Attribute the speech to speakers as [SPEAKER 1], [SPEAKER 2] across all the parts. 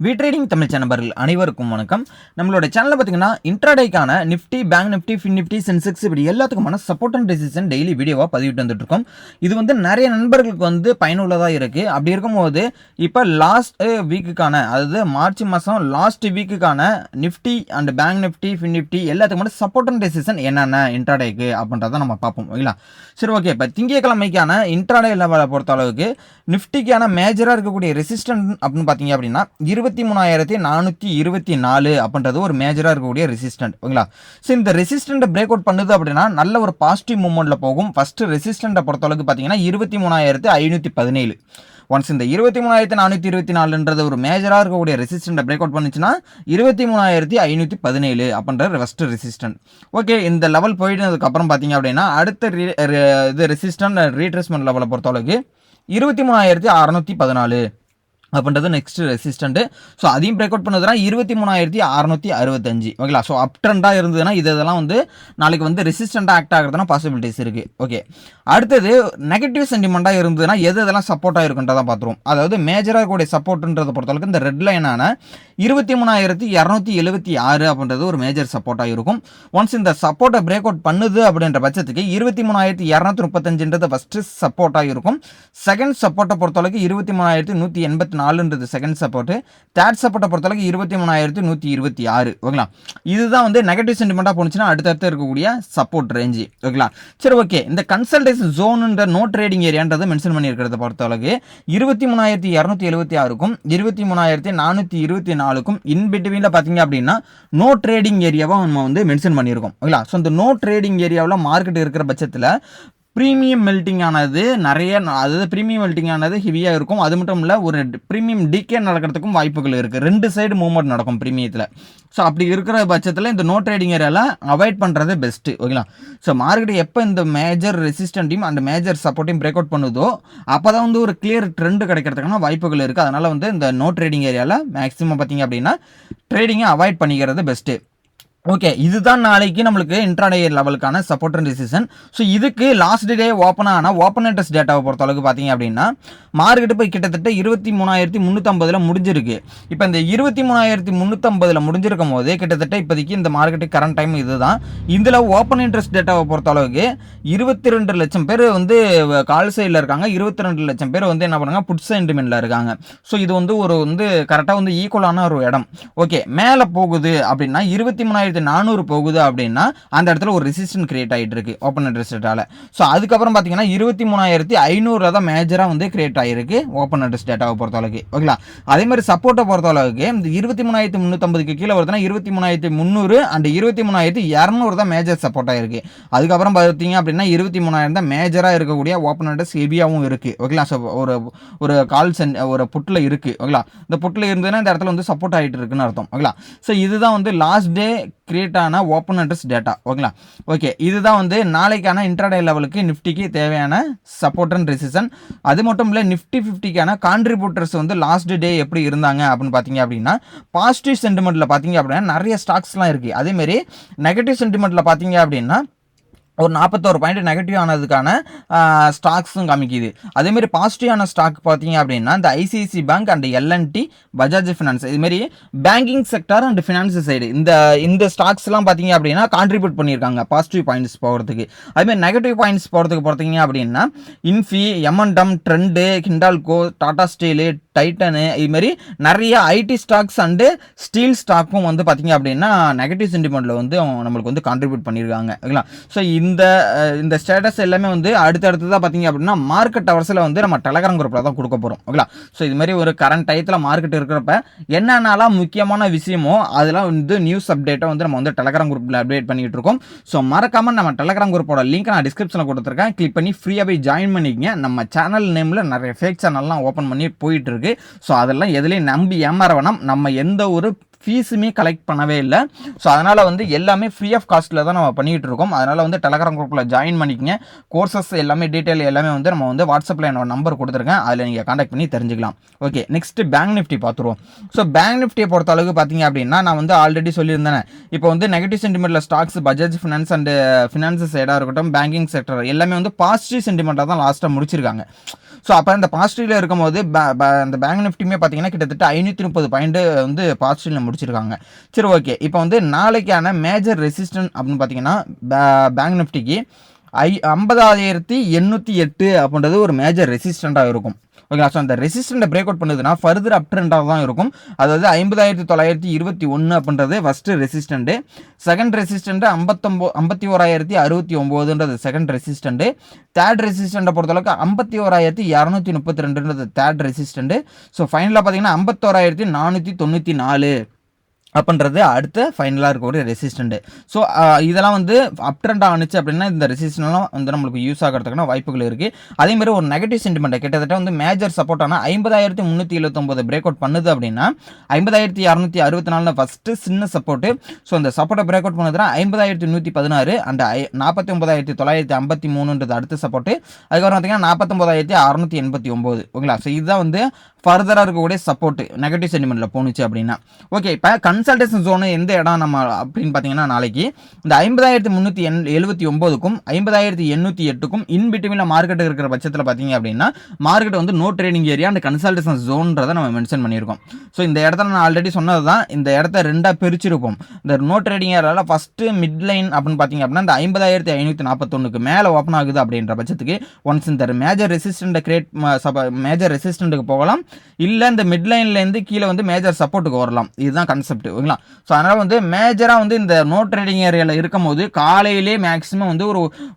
[SPEAKER 1] Trading Tamil channel அனைவருக்கும் வணக்கம். நம்மளோட சேனலில் பார்த்தீங்கன்னா இன்ட்ராடேக்கான Nifty, bank Nifty, fin Nifty, Sensex இப்படி எல்லாத்துக்குமான சப்போர்ட் அண்ட் ரெசிஸ்டன்ஸ் டெய்லி வீடியோவாக பதிவிட்டு வந்துட்டு இருக்கோம். இது வந்து நிறைய நண்பர்களுக்கு வந்து பயனுள்ளதாக இருக்குது. அப்படி இருக்கும்போது இப்போ லாஸ்ட் வீக்குக்கான, அதாவது மார்ச் மாதம் லாஸ்ட் வீக்குக்கான Nifty and bank Nifty, fin Nifty எல்லாத்துக்குமான சப்போர்ட் அண்ட் ரெசிஸ்டன்ஸ் என்னென்ன இன்ட்ராடேக்கு அப்படின்றத நம்ம பார்ப்போம். ஓகேங்களா? சரி, ஓகே. இப்போ திங்கட்கிழமைக்கான இன்ட்ராடே லெவலை பொறுத்த அளவுக்கு நிஃப்டிக்கான மேஜராக இருக்கக்கூடிய ரெசிஸ்டன்ஸ் அப்படின்னு பார்த்தீங்க அப்படின்னா 23,424 அப்படின்றது ஒரு மேஜராக இருக்கக்கூடிய ரெசிஸ்டன்ட். ஓகேங்களா? ஸோ இந்த ரெசிஸ்டண்ட்டை பிரேக் அவுட் பண்ணுது அப்படின்னா நல்ல ஒரு பாசிட்டிவ் மூவ்மெண்ட்டில் போகும். ஃபஸ்ட்டு ரெசிஸ்டண்ட்டை பொறுத்தளவுக்கு பார்த்தீங்கன்னா 23,517. ஒன்ஸ் இந்த 23,424 ஒரு மேஜராக இருக்கக்கூடிய ரெசிஸ்டண்ட்டை பிரேக் அவுட் பண்ணிச்சுன்னா 23,517 அப்படின்ற ஃபஸ்ட்டு ரெசிஸ்டன்ட். ஓகே, இந்த லெவல் போயிட்டதுக்கப்புறம் பார்த்தீங்க அப்படின்னா அடுத்த இது ரெசிஸ்டன்ட் ரீட்ரேஸ்மெண்ட் லெவலை பொறுத்தளவுக்கு 23,614 அப்படின்றது நெக்ஸ்ட் ரெசிஸ்டன்ட்டு. ஸோ அதையும் பிரேக் அவுட் பண்ணதுனா 23,665. ஓகேங்களா? ஸோ அப் ட்ரெண்டாக இருந்ததுன்னா இதெல்லாம் வந்து நாளைக்கு வந்து ரெசிஸ்டண்ட்டாக ஆக்ட் ஆகிறதுனா பாசிபிலிட்டிஸ் இருக்குது. ஓகே, அடுத்தது நெகட்டிவ் சென்டிமெண்ட்டாக இருந்ததுன்னா எதெல்லாம் சப்போர்ட்டாக இருக்குன்றதான் பார்த்துருவோம். அதாவது மேஜராக இருக்கக்கூடிய சப்போர்ட்டுன்றதை பொறுத்தளவுக்கு இந்த ரெட் லைனான 23,276 அப்படின்றது ஒரு மேஜர் சப்போர்ட்டாக இருக்கும். ஒன்ஸ் இந்த சப்போர்ட்டை பிரேக் அவுட் பண்ணுது அப்படின்ற பட்சத்துக்கு 23,235 ஃபஸ்ட்டு சப்போர்ட்டாக இருக்கும். செகண்ட் சப்போர்ட்டை பொறுத்தளவுக்கு 23,184 செகண்ட் சப்போர்ட்டு. தேர்ட் சப்போர்ட்டை பொறுத்தளவுக்கு 23,126. ஓகேங்களா? இதுதான் வந்து நெகட்டிவ் சென்டிமெண்ட்டாக போனுச்சுன்னா அடுத்தடுத்து இருக்கக்கூடிய சப்போர்ட் ரேஞ்சு. ஓகேங்களா? சரி, ஓகே. இந்த கன்சல்டேஷன் ஜோனுன்ற நோ ட்ரேடிங் ஏரியான்றதை மென்ஷன் பண்ணியிருக்கிறத பொறுத்தளவுக்கு 23,276க்கும் 23,424க்கும் இன் பிட்வீனில் பார்த்தீங்க அப்படின்னா நோ ட்ரேடிங் ஏரியாவை நம்ம வந்து மென்ஷன் பண்ணியிருக்கோம். ஓகேங்களா? ஸோ இந்த நோ ட்ரேடிங் ஏரியாவில் மார்க்கெட் இருக்கிற பட்சத்தில் ப்ரீமியம் மெல்ட்டிங் ஆனது நிறைய, அதாவது ப்ரீமியம் மெல்ட்டிங் ஆனது ஹெவியாக இருக்கும். அது மட்டும் இல்லை, ஒரு ப்ரீமியம் டிகே நடக்கிறதுக்கும் வாய்ப்புகள் இருக்குது. ரெண்டு சைடு மூவ்மெண்ட் நடக்கும் ப்ரீமியத்தில். ஸோ அப்படி இருக்கிற பட்சத்தில் இந்த நோ ட்ரேடிங் ஏரியாவில் அவாய்ட் பண்ணுறது பெஸ்ட்டு. ஓகேங்களா? ஸோ மார்க்கெட் எப்போ இந்த மேஜர் ரெசிஸ்டன்ட்டையும் அண்ட் மேஜர் சப்போர்ட்டையும் பிரேக் அவுட் பண்ணுதோ அப்போ தான் வந்து ஒரு கிளியர் ட்ரெண்ட் கிடைக்கிறதுக்கான வாய்ப்புகள் இருக்குது. அதனால் வந்து இந்த நோ ட்ரேடிங் ஏரியாவில் மேக்ஸிமம் பார்த்தீங்க அப்படின்னா ட்ரேடிங்கை அவாய்ட் பண்ணிக்கிறது பெஸ்ட்டு. ஓகே, இதுதான் நாளைக்கு நம்மளுக்கு இன்ட்ராடே லெவலுக்கான சப்போர்ட் அண்ட் ரெசிஸ்டன்ஸ். ஸோ இதுக்கு லாஸ்ட் டே ஓப்பன் ஆனால் ஓப்பன் இன்ட்ரெஸ்ட் டேட்டாவை பொறுத்த அளவுக்கு பார்த்தீங்க அப்படின்னா மார்க்கெட்டு போய் கிட்டத்தட்ட 23,350 முடிஞ்சிருக்கு. இப்போ இந்த 23,350 முடிஞ்சிருக்கும் போது கிட்டத்தட்ட இப்போதைக்கு இந்த மார்க்கெட்டு கரண்ட் டைம் இதுதான். இதில் ஓப்பன் இன்ட்ரெஸ்ட் டேட்டாவை பொறுத்த அளவுக்கு 22 லட்சம் பேர் வந்து கால் சைடில் இருக்காங்க. 22 லட்சம் பேர் வந்து என்ன பண்ணுறாங்க, புட் சென்டிமெண்ட்டில் இருக்காங்க. ஸோ இது வந்து ஒரு வந்து கரெக்டாக வந்து ஈக்குவலான ஒரு இடம். ஓகே, மேலே போகுது அப்படின்னா 23,400 போகுது அப்படின்னா அந்த இடத்துல ஒரு ரெசிஸ்டன்ஸ் கிரியேட் ஆகிட்டு இருக்கு ஓப்பன் இன்ட்ரெஸ்டால. ஸோ அதுக்கப்புறம் பார்த்தீங்கன்னா 23,500 தான் மேஜராக வந்து கிரியேட் ஆகிருக்கு ஓப்பன் இன்ட்ரெஸ்ட் டேட்டாவை பொறுத்தளவுக்கு. ஓகேங்களா? அதே மாதிரி சப்போர்ட்டை பொறுத்தளவுக்கு இந்த 23,350 கீழே வருதுன்னா 23,300 அண்ட் 23,200 தான் மேஜர் சப்போர்ட் ஆகிருக்கு. அதுக்கப்புறம் பார்த்தீங்க அப்படின்னா 23,000 தான் மேஜராக இருக்கக்கூடிய ஓப்பன் இன்ட்ரெஸ்ட் ஹெவியாகவும் இருக்குது. ஓகேங்களா? ஸோ ஒரு கால் ஒரு புட்டில் இருக்குது. ஓகேங்களா? இந்த புட்டில் இருந்ததுன்னா இந்த இடத்துல வந்து சப்போர்ட் ஆகிட்டு இருக்குன்னு அர்த்தம். ஓகேங்களா? ஸோ இதுதான் வந்து லாஸ்ட் டே கிரியேட் ஆன ஓப்பன் இன்ட்ரெஸ்ட் டேட்டா. ஓகேங்களா? ஓகே, இதுதான் வந்து நாளைக்கான இன்ட்ராடே லெவலுக்கு நிஃப்டிக்கு தேவையான சப்போர்ட் அண்ட் ரெசிஸ்டன்ஸ். அது மட்டும் இல்லை, நிஃப்டி 50க்கான கான்ட்ரிபியூட்டர்ஸ் வந்து லாஸ்ட் டே எப்படி இருந்தாங்க அப்படின்னு பார்த்தீங்க அப்படின்னா பாசிட்டிவ் சென்டிமெண்ட்டில் பார்த்தீங்க அப்படின்னா நிறைய ஸ்டாக்ஸ்லாம் இருக்குது. அதேமாரி நெகட்டிவ் சென்டிமெண்ட்டில் பார்த்தீங்க அப்படின்னா ஒரு 41 பாயிண்ட் நெகட்டிவ் ஆனதுக்கான ஸ்டாக்ஸும் காமிக்குது. அதேமாரி பாசிட்டிவான ஸ்டாக் பார்த்தீங்க அப்படின்னா இந்த ICICI bank and L and T, Bajaj finance, இதுமாரி banking sector and finance side இந்த ஸ்டாக்ஸ்லாம் பார்த்தீங்க அப்படின்னா கான்ட்ரிபியூட் பண்ணியிருக்காங்க பாசிட்டிவ் பாயிண்ட்ஸ் போகிறதுக்கு. அதேமாதிரி நெகட்டிவ் பாயிண்ட்ஸ் போகிறதுக்கு பார்த்தீங்க அப்படின்னா Infy, momentum, trend, Hindalco, Tata steel, Titan, இதுமாரி நிறைய ஐடி ஸ்டாக்ஸ் அண்டு ஸ்டீல் ஸ்டாக்கும் வந்து பார்த்தீங்க அப்படின்னா நெகட்டிவ் சென்டிமெண்ட்டில் வந்து நம்மளுக்கு வந்து கான்ட்ரிபியூட் பண்ணியிருக்காங்க. ஓகேங்களா? ஸோ இந்த ஸ்டேட்டஸ் எல்லாமே வந்து அடுத்தடுத்ததாக பார்த்தீங்க அப்படின்னா மார்க்கெட் ஹவர்ஸில் வந்து நம்ம டெலகிராம் குரூப்பில் தான் கொடுக்க போகிறோம். ஓகேங்களா? ஸோ இது மாதிரி ஒரு கரண்ட் டயத்தில் மார்க்கெட் இருக்கிறப்ப என்னென்னலாம் முக்கியமான விஷயமோ அதெல்லாம் வந்து நியூஸ் அப்டேட்டை வந்து நம்ம வந்து டெலகிராம் குரூப்பில் அப்டேட் பண்ணிட்டு இருக்கோம். ஸோ மறக்காமல் நம்ம டெலகிராம் குரூப்போட லிங்க் நான் டிஸ்கிரிப்ஷனில் கொடுத்துருக்கேன். கிளிக் பண்ணி ஃப்ரீயாக போய் ஜாயின் பண்ணிக்கங்க. நம்ம சேனல் நேமில் நிறைய ஃபேக் சேனல்லாம் ஓப்பன் பண்ணி போயிட்டு இருக்கு. ஸோ அதெல்லாம் எதுலேயும் நம்பி ஏமாற வேணாம். நம்ம எந்த ஒரு ஃபீஸுமே கலெக்ட் பண்ணவே இல்லை. ஸோ அதனால் வந்து எல்லாமே ஃப்ரீ ஆஃப் காஸ்ட்டில் தான் நம்ம பண்ணிகிட்டு இருக்கோம். அதனால் வந்து டெலகிராம் குரூப்பில் ஜாயின் பண்ணிக்கங்க. கோர்சஸ் எல்லாமே டீட்டெயில் எல்லாமே வந்து நம்ம வந்து வாட்ஸ்அப்பில் என்னோட நம்பர் கொடுத்துருக்கேன். அதில் நீங்கள் கான்டாக்ட் பண்ணி தெரிஞ்சுக்கலாம். ஓகே, நெக்ஸ்ட்டு பேங்க் நிஃப்டி பார்த்துருவோம். ஸோ பேங்க் நிஃப்டியை பொறுத்த அளவுக்கு பார்த்தீங்க அப்படின்னா நான் வந்து ஆல்ரெடி சொல்லியிருந்தேன். இப்போ வந்து நெகட்டிவ் சென்டிமெண்ட்டில் stocks Bajaj finance and finance சைடாக இருக்கட்டும், பேங்கிங் செக்டர் எல்லாமே வந்து பாசிட்டிவ் சென்டிமெண்ட்டாக தான் லாஸ்ட்டாக முடிச்சிருக்காங்க. ஸோ அப்போ இந்த பாசிட்டிவ்ல இருக்கும்போது அந்த பேங்க் நிஃப்டியுமே பார்த்தீங்கன்னா கிட்டத்தட்ட 530 பாயிண்ட் வந்து பாசிட்டிவ்ல முடிச்சிருக்காங்க. சரி, ஓகே. இப்போ வந்து நாளைக்கான மேஜர் ரெசிஸ்டன்ட் அப்படின்னு பார்த்தீங்கன்னா பேங்க் நிஃப்டிக்கு 50,808 அப்படின்றது ஒரு மேஜர் ரெசிஸ்டண்டாக இருக்கும். ஓகேங்களா? ஸோ அந்த ரெசிஸ்டண்ட்டை பிரேக் அவுட் பண்ணுதுன்னா ஃபர்தர் அப் ட்ரெண்டாக தான் இருக்கும். அதாவது 50,921 அப்படின்றது ஃபஸ்ட்டு ரெசிஸ்டண்ட்டு. செகண்ட் ரெசிஸ்டண்ட்டு 51,069ன்றது செகண்ட் ரெசிஸ்டண்ட்டு. தேர்ட் ரெசிஸ்டண்ட்டை பொறுத்தளவுக்கு 51,232ன்றது தேர்ட் ரெசிஸ்டண்ட்டு. ஸோ ஃபைனலாக பார்த்தீங்கன்னா 51,494 அப்படின்றது அடுத்த ஃபைனலாக இருக்கக்கூடிய ரெசிஸ்டண்ட்டு. ஸோ இதெல்லாம் வந்து அப் ட்ரெண்ட் ஆனிச்சு அப்படின்னா இந்த ரெசிஸ்டன்ட்லாம் வந்து நம்மளுக்கு யூஸ் ஆகிறதுக்கான வாய்ப்புகள் இருக்குது. அதேமாதிரி ஒரு நெகட்டிவ் சென்டிமெண்ட் கிட்டத்தட்ட வந்து மேஜர் சப்போர்ட்டான 50,379 பிரேக் அவுட் பண்ணுது அப்படின்னா 50,264 ஃபஸ்ட்டு சின்ன சப்போர்ட்டு. ஸோ அந்த சப்போர்ட்டை பிரேக் அவுட் பண்ணுதுன்னா 50,116 அண்ட் 49,953ன்றது அடுத்த சப்போர்ட்டு. அதுக்கப்புறம் பார்த்தீங்கன்னா 49,689. ஓகேங்களா? ஸோ இதுதான் வந்து ஃபர்தராக இருக்கக்கூடிய சப்போர்ட்டு நெகட்டிவ் சென்டிமெண்ட்டில் போணுச்சு அப்படின்னா. ஓகே, இப்போ கன்சல்டேஷன் ஜோனு எந்த இடம் நம்ம அப்படின்னு பார்த்தீங்கன்னா நாளைக்கு இந்த 50,379க்கும் 50,808க்கும் இன்பிட்வீனில் மார்க்கெட் இருக்கிற பட்சத்தில் பார்த்தீங்க அப்படின்னா மார்க்கெட் வந்து no trading area and consultation ஜோன்றதை நம்ம மென்ஷன் பண்ணியிருக்கோம். ஸோ இந்த இடத்துல நான் ஆல்ரெடி சொன்னது தான், இந்த இடத்த ரெண்டாக பிரிச்சிருப்போம். இந்த நோ ட்ரேடிங் ஏரியாவில் ஃபஸ்ட்டு மிட் லைன் அப்படின்னு பார்த்தீங்க அப்படின்னா இந்த 50,541க்கு மேலே ஓப்பன் ஆகுது அப்படின்ற பட்சத்துக்கு ஒன்ஸ் இந்த மேஜர் ரெசிஸ்டண்ட்டை மேஜர் ரெசிஸ்டண்ட்டுக்கு போகலாம், இல்லை இந்த மிட் லைன்லேருந்து கீழே வந்து மேஜர் சப்போர்ட்டுக்கு வரலாம். இதுதான் கான்செப்ட். ஓகேங்களா? ஸோ அதனால் வந்து மேஜராக வந்து இந்த நோ ட்ரேடிங் ஏரியாவில் இருக்கும் போது காலையிலே மேக்ஸிமம் வந்து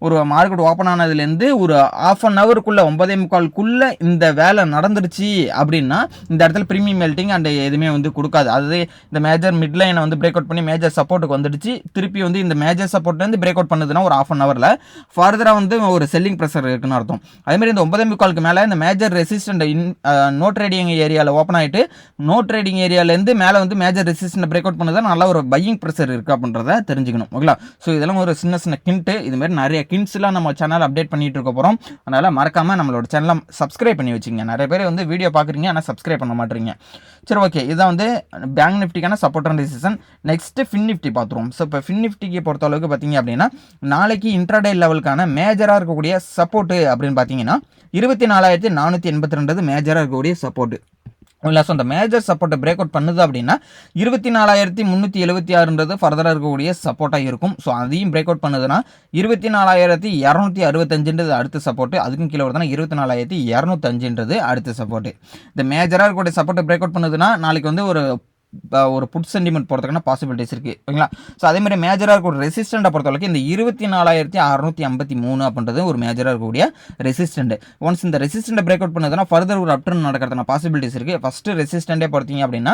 [SPEAKER 1] ஒரு மார்க்கெட் ஓப்பன் ஆனதுலேருந்து ஒரு ½ அன் ஹவருக்குள்ளே 9:45க்குள்ளே இந்த வேலை நடந்துருச்சு அப்படின்னா இந்த இடத்துல ப்ரீமியம் மெல்ட்டிங் அண்ட் எதுவுமே வந்து கொடுக்காது. அதாவது இந்த மேஜர் மிட் லைனை வந்து பிரேக் அவுட் பண்ணி மேஜர் சப்போர்ட்டுக்கு வந்துடுச்சு, திருப்பி வந்து இந்த மேஜர் சப்போர்ட்லேருந்து பிரேக் அவுட் பண்ணுதுன்னா ஒரு ½ அன் ஹவரில் ஃபர்தராக வந்து ஒரு செல்லிங் ப்ரெஷர் இருக்குன்னு அர்த்தம். அதேமாதிரி இந்த 9:45க்கு மேலே இந்த மேஜர் ரெசிஸ்டன்ட் நோ ட்ரேடிங் ஏரியாவில் ஓப்பன் ஆகிட்டு நோ ட்ரேடிங் ஏரியாவிலேருந்து மேலே வந்து மேஜர் ரெசிஸ்டன்ட் பிரேக் அவுட் பண்ணதான் நல்ல ஒரு பையிங் ப்ரெஷர் இருக்குது அப்படின்றத தெரிஞ்சுக்கணும். ஓகேங்களா? ஸோ இதெல்லாம் ஒரு சின்ன சின்ன கிண்ட்டு. இதுமாதிரி நிறைய கிண்ட்ஸ்லாம் நம்ம சேனல் அப்டேட் பண்ணிட்டு இருக்க போகிறோம். அதனால் மறக்காமல் நம்மளோட சேனலை சப்ஸ்கிரைப் பண்ணி வச்சுங்க. நிறைய பேர் வந்து வீடியோ பார்க்குறீங்க ஆனால் சப்ஸ்கிரைப் பண்ண மாட்டேறீங்க. சரி, ஓகே. இதான் வந்து பேங்க் நிஃப்டிக்கான support and resistance. Next fin Nifty பார்த்துருவோம். ஸோ இப்போ ஃபின் நிஃப்டிக்கு பொறுத்த அளவுக்கு பார்த்தீங்க அப்படின்னா நாளைக்கு இன்ட்ராடே லெவலுக்கான மேஜராக இருக்கக்கூடிய சப்போர்ட்டு அப்படின்னு பார்த்தீங்கன்னா 24,482 மேஜராக இருக்கக்கூடிய சப்போர்ட்டு. இல்லை, ஸோ அந்த மேஜர் சப்போர்ட்டை பிரேக் அவுட் பண்ணுது அப்படின்னா 24,376ன்றது ஃபர்தராக இருக்கக்கூடிய சப்போர்ட்டாக இருக்கும். ஸோ அதையும் பிரேக் அவுட் பண்ணுதுன்னா 24,265ன்றது அடுத்த சப்போர்ட்டு. அதுக்கும் கீழே வருதுன்னா 24,205ன்றது அடுத்த சப்போர்ட்டு. இந்த மேஜராக இருக்கக்கூடிய சப்போர்ட்டை பிரேக் அவுட் பண்ணுதுன்னா நாளைக்கு வந்து ஒரு புட் சென்டிமெண்ட் போகிறதுக்கான பாசிபிலிட்டிஸ் இருக்குது. ஓகேங்களா? ஸோ அதேமாதிரி மேஜராக இருக்கக்கூடிய ரெசிஸ்டண்ட்டை பொறுத்தவரைக்கும் இந்த 24,653 அப்படின்றது ஒரு மேஜராக இருக்கக்கூடிய ரெசிஸ்டண்ட். ஒன்ஸ் இந்த ரெசிஸ்டண்ட்டை பிரேக் அவுட் பண்ணதுன்னா ஃபர்தர் ஒரு அப்டர்ன் நடக்கிறதுக்கான பாசிபிலிட்டிஸ் இருக்குது. ஃபஸ்ட்டு ரெசிஸ்டண்ட்டே பார்த்தீங்க அப்படின்னா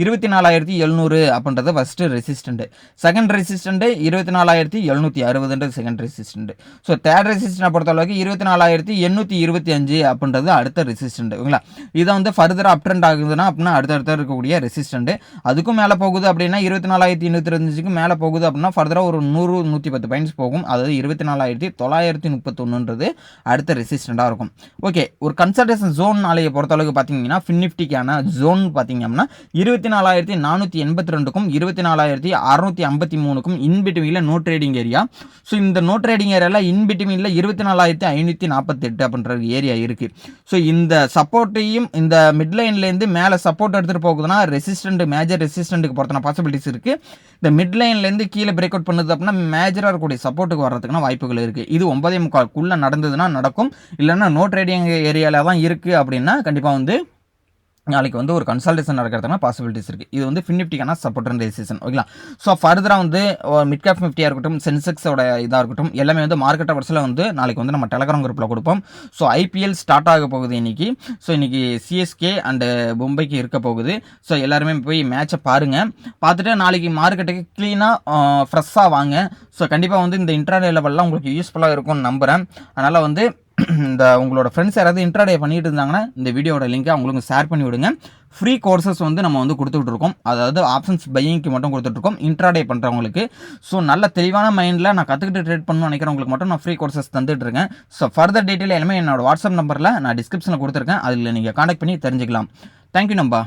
[SPEAKER 1] 24,700 அப்படின்றது ஃபஸ்ட்டு ரெசிஸ்டண்ட்டு. செகண்ட் ரெசிஸ்டண்ட்டு 24,760ன்றது செகண்ட் ரெசிஸ்டண்ட். ஸோ தேர்ட் ரெசிஸ்டண்ட்டை பொறுத்தளவுக்கு 24,825 அப்படின்றது அடுத்த ரெசிஸ்டண்ட். ஓகேங்களா? இதை வந்து ஃபர்தர் அப்ட்ரெண்ட் ஆகுதுன்னா அப்படின்னா அடுத்தடுத்த இருக்கக்கூடிய ரெசிஸ்டண்ட். அதுக்கும் மேலே போகுது அப்படின்னா 24,825க்கு மேலே போகுது அப்படின்னா ஃபர்தராக ஒரு 100-110 பாயிண்ட்ஸ் போகும். அதாவது 24,931ன்றது அடுத்த ரெசிஸ்டண்டாக இருக்கும். ஓகே, ஒரு கன்சல்டேஷன் ஜோன் நாளையை பொறுத்தளவுக்கு பார்த்தீங்கன்னா ஃபின் நிஃப்டிக்கான ஜோன் பார்த்தீங்க அப்படின்னா 24,482க்கும் 24,653க்கும் இன்பிட்வீனில் நோ ட்ரேடிங் ஏரியா. ஸோ இந்த நோ ட்ரேடிங் ஏரியாவில் இன்பிட்வீனில் 24,548 அப்படின்ற ஏரியா இருக்குது. ஸோ இந்த சப்போர்ட்டையும் இந்த மிட்லைன்லேருந்து மேலே சப்போர்ட் எடுத்துகிட்டு போகுதுன்னா ரெசிஸ்டன்ட் மேஜர் ரெசிஸ்டன்ட்டுக்கு பொறுத்தான பாசிபிலிட்டிஸ் இருக்குது. இந்த மிட் லைன்லேருந்து கீழே பிரேக் அவுட் பண்ணுது அப்படின்னா மேஜராக இருக்கக்கூடிய சப்போர்ட்டுக்கு வர்றதுக்கான வாய்ப்புகள் இருக்குது. இது 9:45க்குள்ளே நடந்ததுன்னா நடக்கும். இல்லைன்னா நோ ட்ரேடிங் ஏரியாவில் தான் இருக்குது அப்படின்னா கண்டிப்பாக வந்து நாளைக்கு வந்து ஒரு கன்சல்டேஷன் நடக்கிறதுனா பாசிபிலிட்டிஸ் இருக்குது. இது வந்து ஃபின் நிஃப்டிக்கான சப்போர்ட் அண்ட் ரெசிஸ்டன்ஸ். ஓகேங்களா? ஸோ ஃபர்தராக வந்து மிட் கேப் நிஃப்டியாக இருக்கட்டும், சென்செக்ஸோட இதாக இருக்கட்டும், எல்லாமே வந்து மார்க்கெட் அவர்ஸில் வந்து நாளைக்கு வந்து நம்ம டெலகிராம் குரூப்பில் கொடுப்போம். ஸோ ஐபிஎல் ஸ்டார்ட் ஆக போகுது இன்றைக்கி. ஸோ இன்றைக்கி சிஎஸ்கே அண்டு மும்பைக்கு இருக்க போகுது. ஸோ எல்லாருமே போய் மேட்சை பாருங்கள். பார்த்துட்டு நாளைக்கு மார்க்கெட்டுக்கு க்ளீனாக ஃப்ரெஷ்ஷாக வாங்க. ஸோ கண்டிப்பாக வந்து இந்த இன்ட்ராடே லெவல்லாம் உங்களுக்கு யூஸ்ஃபுல்லாக இருக்கும்னு நம்புகிறேன். அதனால் வந்து இந்த உங்களோட ஃப்ரெண்ட்ஸ் யாராவது இன்ட்ராடே பண்ணிட்டு இருந்தாங்கன்னா இந்த வீடியோட லிங்கை அவங்களுக்கு ஷேர் பண்ணி விடுங்க. ஃப்ரீ கோர்சஸ் வந்து நம்ம வந்து கொடுத்துட்ருக்கோம். அதாவது ஆப்ஷன்ஸ் பையிங்க்கு மட்டும் கொடுத்துட்ருக்கோம் இன்ட்ராடே பண்ணுறவங்களுக்கு. ஸோ நல்ல தெளிவான மைண்டில் நான் கற்றுக்கிட்டு ட்ரேட் பண்ணணும்னு நினைக்கிறவங்களுக்கு மட்டும் நான் ஃப்ரீ கோர்சஸ் தந்துட்டுருக்கேன். ஸோ ஃபர்தர் டீட்டெயில் எல்லாமே என்னோட வாட்ஸ்அப் நம்பரில் நான் டிஸ்கிரிப்ஷனில் கொடுத்துருக்கேன். அதில் நீங்கள் கான்டாக்ட் பண்ணி தெரிஞ்சுக்கலாம். தேங்க்யூ நம்பா.